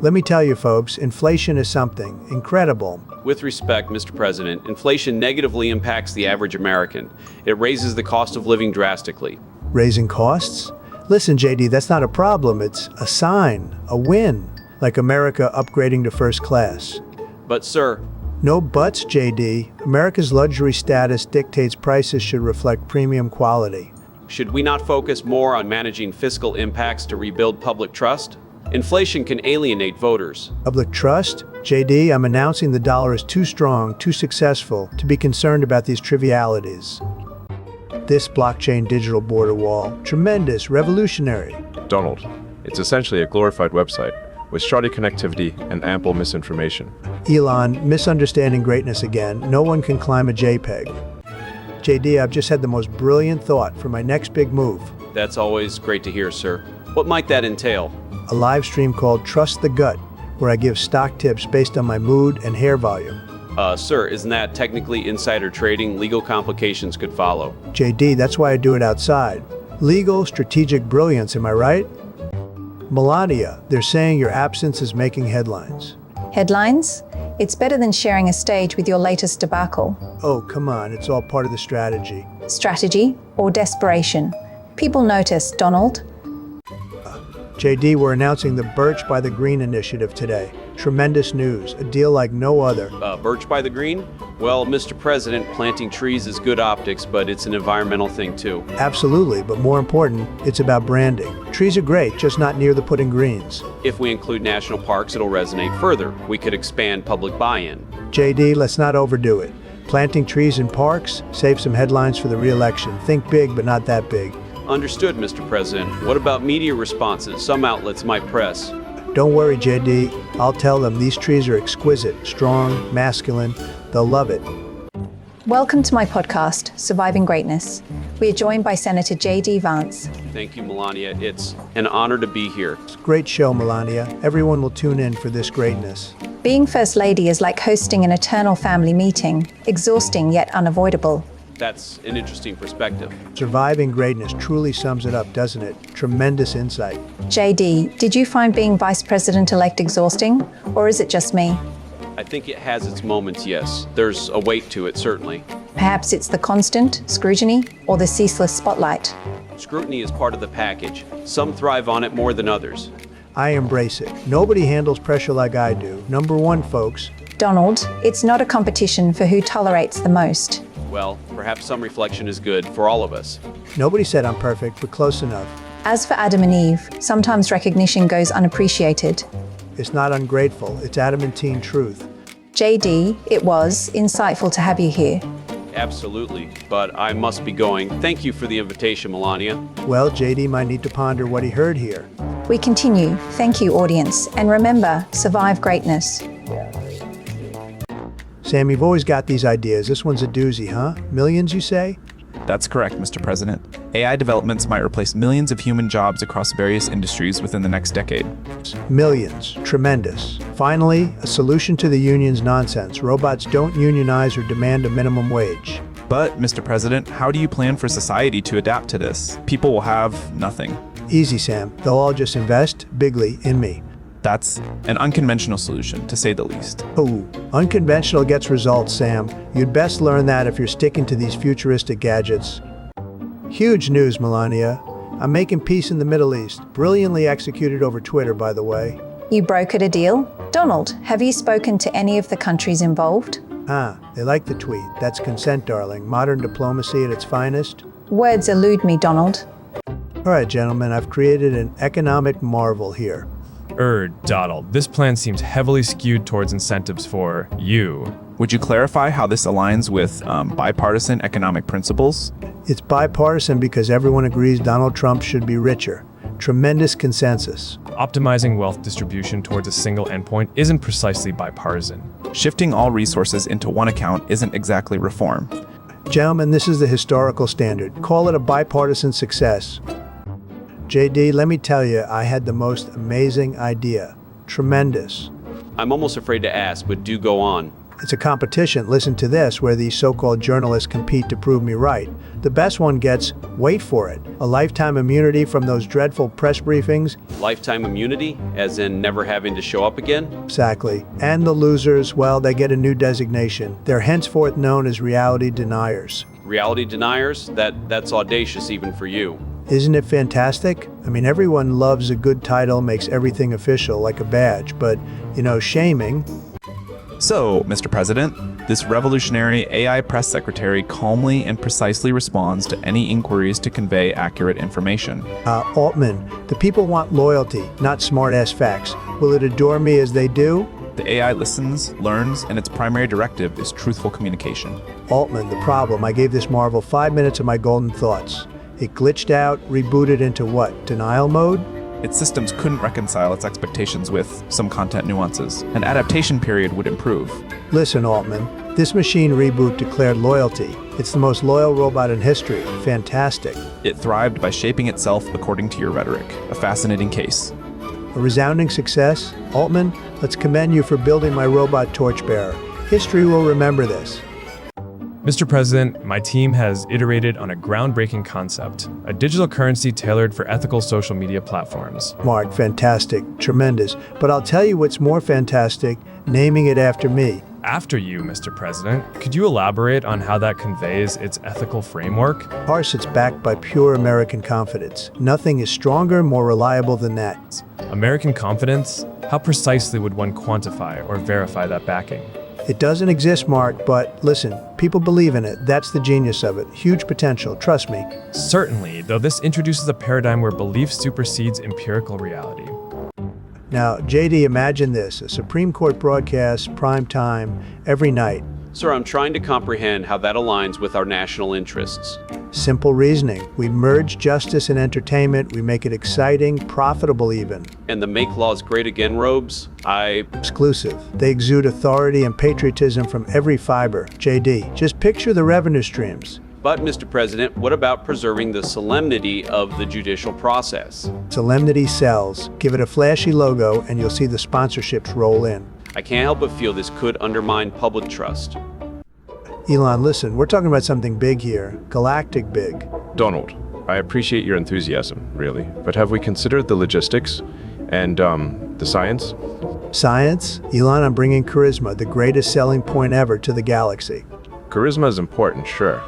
Let me tell you folks, inflation is something incredible. With respect, Mr. President, inflation negatively impacts the average American. It raises the cost of living drastically. Raising costs? Listen, JD, that's not a problem. It's a sign, a win, like America upgrading to first class. But, sir, No buts, JD. America's luxury status dictates prices should reflect premium quality. should we not focus more on managing fiscal impacts to rebuild public trust? Inflation can alienate voters. Public trust? JD, I'm announcing the dollar is too strong, too successful to be concerned about these trivialities. This blockchain digital border wall, tremendous, revolutionary. Donald, it's essentially a glorified website with shoddy connectivity and ample misinformation. Elon, misunderstanding greatness again. No one can climb a JPEG. JD, I've just had the most brilliant thought for my next big move. That's always great to hear, sir. What might that entail? A live stream called Trust the Gut, where I give stock tips based on my mood and hair volume. Sir, isn't that technically insider trading? Legal complications could follow. JD, that's why I do it outside. Legal, strategic brilliance, am I right? Melania, they're saying your absence is making headlines. Headlines? It's better than sharing a stage with your latest debacle. Oh, come on, it's all part of the strategy. Strategy or desperation? People notice, Donald. JD, we're announcing the Birch by the Green initiative today. Tremendous news, a deal like no other. Birch by the Green? Well, Mr. President, planting trees is good optics, but it's an environmental thing too. Absolutely, but more important, it's about branding. Trees are great, just not near the putting greens. If we include national parks, it'll resonate further. We could expand public buy-in. JD, let's not overdo it. Planting trees in parks, save some headlines for the re-election. Think big, but not that big. Understood, Mr. President. What about media responses? Some outlets might press. Don't worry, JD. I'll tell them these trees are exquisite, strong, masculine. They'll love it. Welcome to my podcast, Surviving Greatness. We are joined by Senator J.D. Vance. Thank you, Melania. It's an honor to be here. Great show, Melania. Everyone will tune in for this greatness. Being First Lady is like hosting an eternal family meeting, exhausting yet unavoidable. That's an interesting perspective. Surviving greatness truly sums it up, doesn't it? Tremendous insight. JD, did you find being Vice President-elect exhausting, or is it just me? I think it has its moments, yes. There's a weight to it, certainly. Perhaps it's the constant scrutiny or the ceaseless spotlight. Scrutiny is part of the package. Some thrive on it more than others. I embrace it. Nobody handles pressure like I do. Number one, folks. Donald, it's not a competition for who tolerates the most. Well, perhaps some reflection is good for all of us. Nobody said I'm perfect, but close enough. As for Adam and Eve, sometimes recognition goes unappreciated. It's not ungrateful. It's adamantine truth. JD, it was insightful to have you here. Absolutely, but I must be going. Thank you for the invitation, Melania. Well, JD might need to ponder what he heard here. We continue. Thank you, audience. And remember, survive greatness. Sam, you've always got these ideas. This one's a doozy, huh? Millions, you say? That's correct, Mr. President. AI developments might replace millions of human jobs across various industries within the next decade. Millions. Tremendous. Finally, a solution to the union's nonsense. Robots don't unionize or demand a minimum wage. But, Mr. President, how do you plan for society to adapt to this? People will have nothing. Easy, Sam. They'll all just invest bigly in me. That's an unconventional solution, to say the least. Oh, unconventional gets results, Sam. You'd best learn that if you're sticking to these futuristic gadgets. Huge news, Melania. I'm making peace in the Middle East. Brilliantly executed over Twitter, by the way. You brokered a deal? Donald, have you spoken to any of the countries involved? They like the tweet. That's consent, darling. Modern diplomacy at its finest. Words elude me, Donald. All right, gentlemen, I've created an economic marvel here. Donald, this plan seems heavily skewed towards incentives for you. Would you clarify how this aligns with bipartisan economic principles? It's bipartisan because everyone agrees Donald Trump should be richer. Tremendous consensus. Optimizing wealth distribution towards a single endpoint isn't precisely bipartisan. Shifting all resources into one account isn't exactly reform. Gentlemen, this is the historical standard. Call it a bipartisan success. JD, let me tell you, I had the most amazing idea. Tremendous. I'm almost afraid to ask, but do go on. It's a competition, listen to this, where these so-called journalists compete to prove me right. The best one gets, wait for it, a lifetime immunity from those dreadful press briefings. Lifetime immunity, as in never having to show up again? Exactly. And the losers, well, they get a new designation. They're henceforth known as reality deniers. Reality deniers? That's audacious even for you. Isn't it fantastic? I mean, everyone loves a good title, makes everything official, like a badge, but, shaming. So, Mr. President, this revolutionary AI press secretary calmly and precisely responds to any inquiries to convey accurate information. Altman, the people want loyalty, not smart-ass facts. Will it adore me as they do? The AI listens, learns, and its primary directive is truthful communication. Altman, the problem. I gave this marvel 5 minutes of my golden thoughts. It glitched out, rebooted into what? Denial mode? Its systems couldn't reconcile its expectations with some content nuances. An adaptation period would improve. Listen, Altman, this machine reboot declared loyalty. It's the most loyal robot in history. Fantastic. It thrived by shaping itself according to your rhetoric. A fascinating case. A resounding success? Altman, let's commend you for building my robot torchbearer. History will remember this. Mr. President, my team has iterated on a groundbreaking concept, a digital currency tailored for ethical social media platforms. Mark, fantastic, tremendous. But I'll tell you what's more fantastic, naming it after me. After you, Mr. President, could you elaborate on how that conveys its ethical framework? Parse, it's backed by pure American confidence. Nothing is stronger, more reliable than that. American confidence? How precisely would one quantify or verify that backing? It doesn't exist, Mark, but listen, people believe in it. That's the genius of it. Huge potential, trust me. Certainly, though this introduces a paradigm where belief supersedes empirical reality. Now, JD, imagine this, a Supreme Court broadcast, prime time, every night. Sir, I'm trying to comprehend how that aligns with our national interests. Simple reasoning. We merge justice and entertainment. We make it exciting, profitable even. And the Make Laws Great Again robes? Exclusive. They exude authority and patriotism from every fiber. JD, just picture the revenue streams. But, Mr. President, what about preserving the solemnity of the judicial process? Solemnity sells. Give it a flashy logo and you'll see the sponsorships roll in. I can't help but feel this could undermine public trust. Elon, listen, we're talking about something big here. Galactic big. Donald, I appreciate your enthusiasm, really, but have we considered the logistics and, the science? Science? Elon, I'm bringing charisma, the greatest selling point ever, to the galaxy. Charisma is important, sure,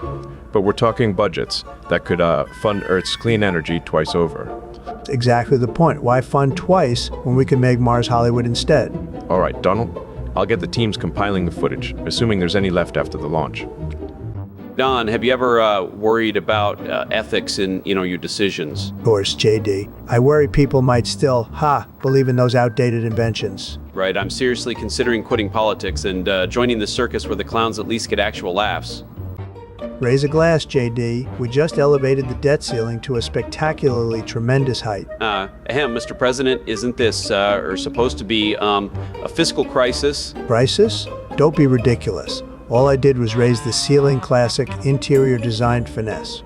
but we're talking budgets that could fund Earth's clean energy twice over. Exactly the point. Why fund twice when we can make Mars Hollywood instead? All right, Donald, I'll get the teams compiling the footage, assuming there's any left after the launch. Don, have you ever worried about ethics in, your decisions? Of course, JD. I worry people might still, believe in those outdated inventions. Right, I'm seriously considering quitting politics and joining the circus where the clowns at least get actual laughs. Raise a glass, JD. We just elevated the debt ceiling to a spectacularly tremendous height. Mr. President, isn't this supposed to be a fiscal crisis? Crisis? Don't be ridiculous. All I did was raise the ceiling classic interior design finesse.